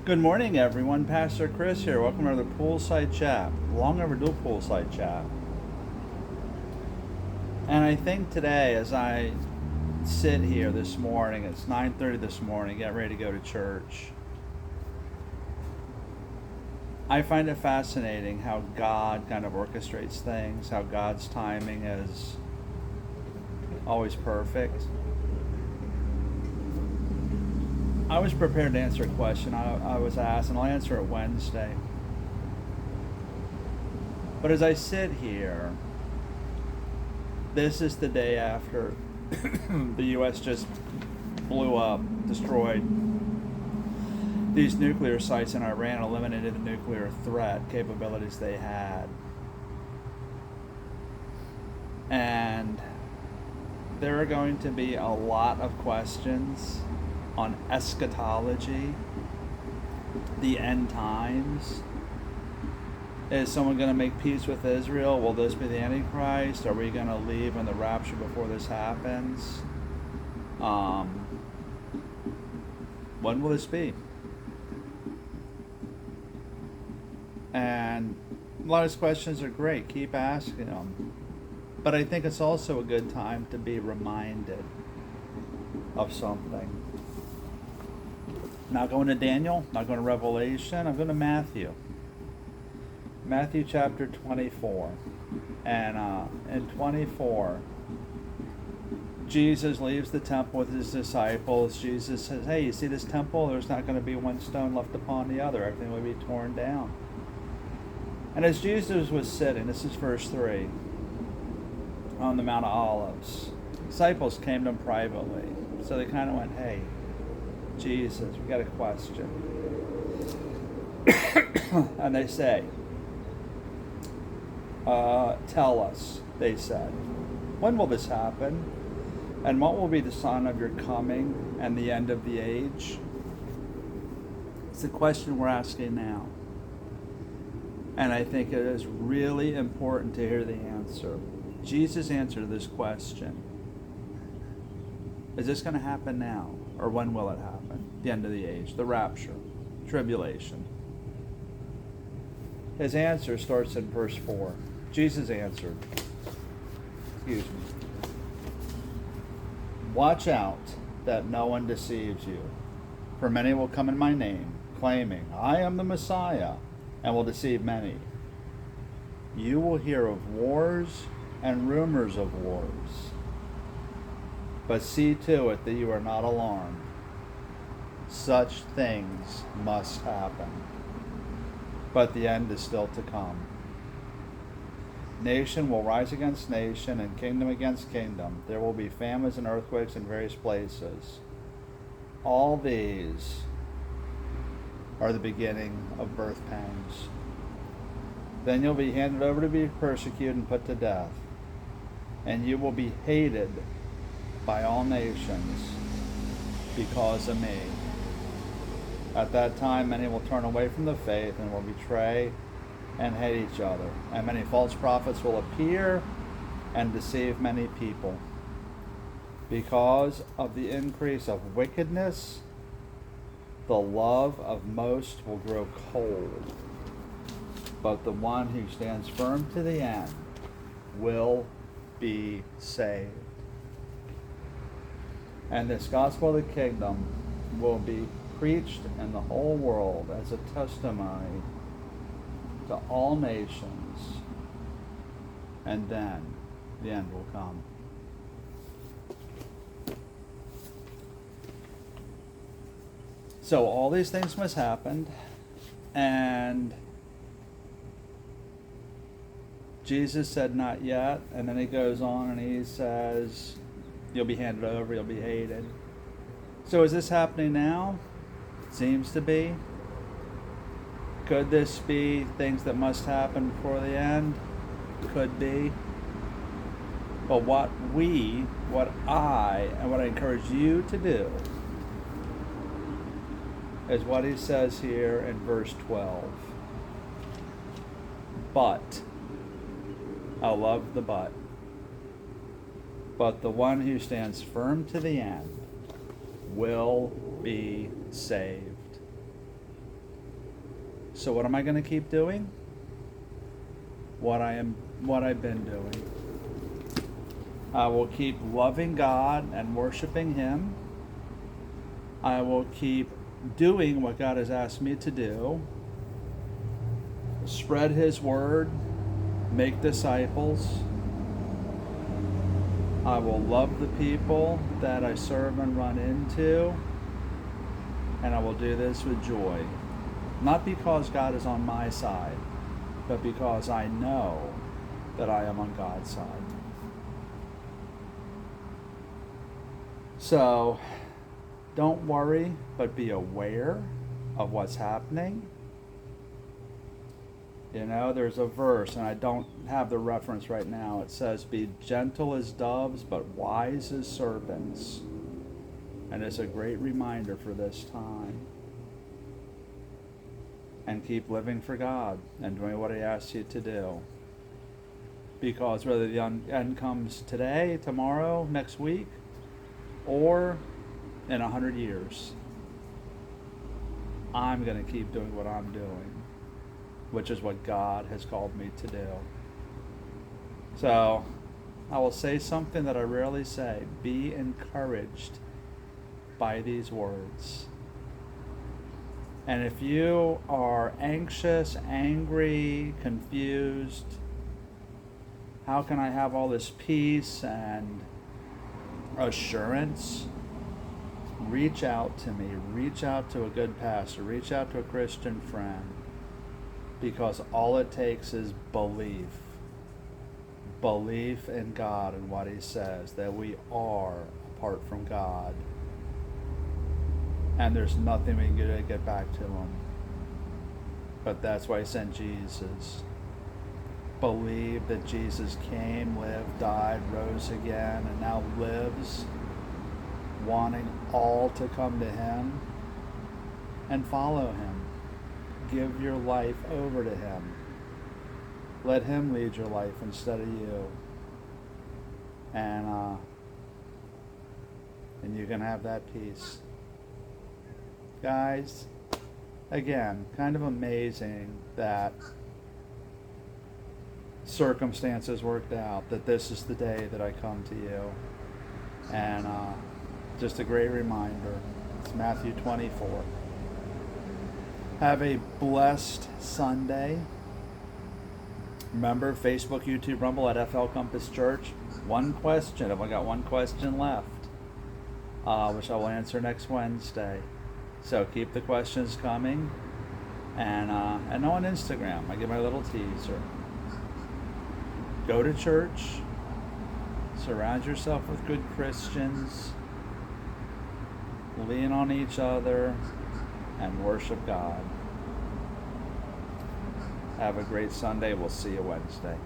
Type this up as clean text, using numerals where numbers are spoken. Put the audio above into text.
Good morning, everyone. Pastor Chris here. Welcome to the Poolside Chat. Long overdue Poolside Chat. And I think today, as I sit here this morning, it's 9:30 this morning, get ready to go to church. I find it fascinating how God kind of orchestrates things, how God's timing is always perfect. I was prepared to answer a question I was asked, and I'll answer it Wednesday. But as I sit here, this is the day after the U.S. just blew up, destroyed these nuclear sites in Iran, eliminated the nuclear threat capabilities they had. And there are going to be a lot of questions on eschatology, the end times. Is someone going to make peace with Israel? Will this be the Antichrist? Are we going to leave in the rapture before this happens? When will this be? And a lot of these questions are great. Keep asking them. But I think it's also a good time to be reminded of something. Not going to Daniel, not going to Revelation, I'm going to Matthew. Matthew chapter 24. And in 24, Jesus leaves the temple with his disciples. Jesus says, hey, you see this temple? There's not going to be one stone left upon the other. Everything will be torn down. And as Jesus was sitting, this is verse 3, on the Mount of Olives, disciples came to him privately. So they kind of went, hey, Jesus, we got a question. And they say, tell us, they said, when will this happen? And what will be the sign of your coming and the end of the age? It's the question we're asking now. And I think it is really important to hear the answer. Jesus' answer to this question. Is this going to happen now? Or when will it happen? The end of the age, the rapture, tribulation. His answer starts in verse 4. Jesus answered, excuse me, watch out that no one deceives you, for many will come in my name, claiming, I am the Messiah, and will deceive many. You will hear of wars and rumors of wars. But see to it that you are not alarmed. Such things must happen. But the end is still to come. Nation will rise against nation and kingdom against kingdom. There will be famines and earthquakes in various places. All these are the beginning of birth pangs. Then you'll be handed over to be persecuted and put to death. And you will be hated by all nations because of me. At that time, many will turn away from the faith and will betray and hate each other. And many false prophets will appear and deceive many people. Because of the increase of wickedness, the love of most will grow cold. But the one who stands firm to the end will be saved. And this gospel of the kingdom will be preached in the whole world as a testimony to all nations, and then the end will come. So all these things must happen, and Jesus said not yet, and then he goes on and he says, you'll be handed over, you'll be hated. So is this happening now? Seems to be. Could this be things that must happen before the end? Could be. But what I encourage you to do is what he says here in verse 12. But, I love the but the one who stands firm to the end will be saved. So what am I going to keep doing? What I've been doing. I will keep loving God and worshiping Him. I will keep doing what God has asked me to do. Spread His word. Make disciples. I will love the people that I serve and run into. And I will do this with joy. Not because God is on my side, but because I know that I am on God's side. So, don't worry, but be aware of what's happening. You know, there's a verse, and I don't have the reference right now. It says, be gentle as doves, but wise as serpents. And it's a great reminder for this time. And keep living for God and doing what He asks you to do. Because whether the end comes today, tomorrow, next week, or in 100 years, I'm going to keep doing what I'm doing, which is what God has called me to do. So, I will say something that I rarely say. Be encouraged by these words. And if you are anxious, angry, confused, how can I have all this peace and assurance? Reach out to me. Reach out to a good pastor. Reach out to a Christian friend. Because all it takes is belief. Belief in God and what He says, that we are apart from God. And there's nothing we can do to get back to Him. But that's why He sent Jesus. Believe that Jesus came, lived, died, rose again, and now lives, wanting all to come to Him and follow Him. Give your life over to Him. Let Him lead your life instead of you. And you can have that peace. Guys, again, kind of amazing that circumstances worked out, that this is the day that I come to you. And just a great reminder. It's Matthew 24. Have a blessed Sunday. Remember, Facebook, YouTube, Rumble at FL Compass Church. One question. I've only got one question left, which I will answer next Wednesday. So keep the questions coming. And on Instagram, I give my little teaser. Go to church. Surround yourself with good Christians. Lean on each other. And worship God. Have a great Sunday. We'll see you Wednesday.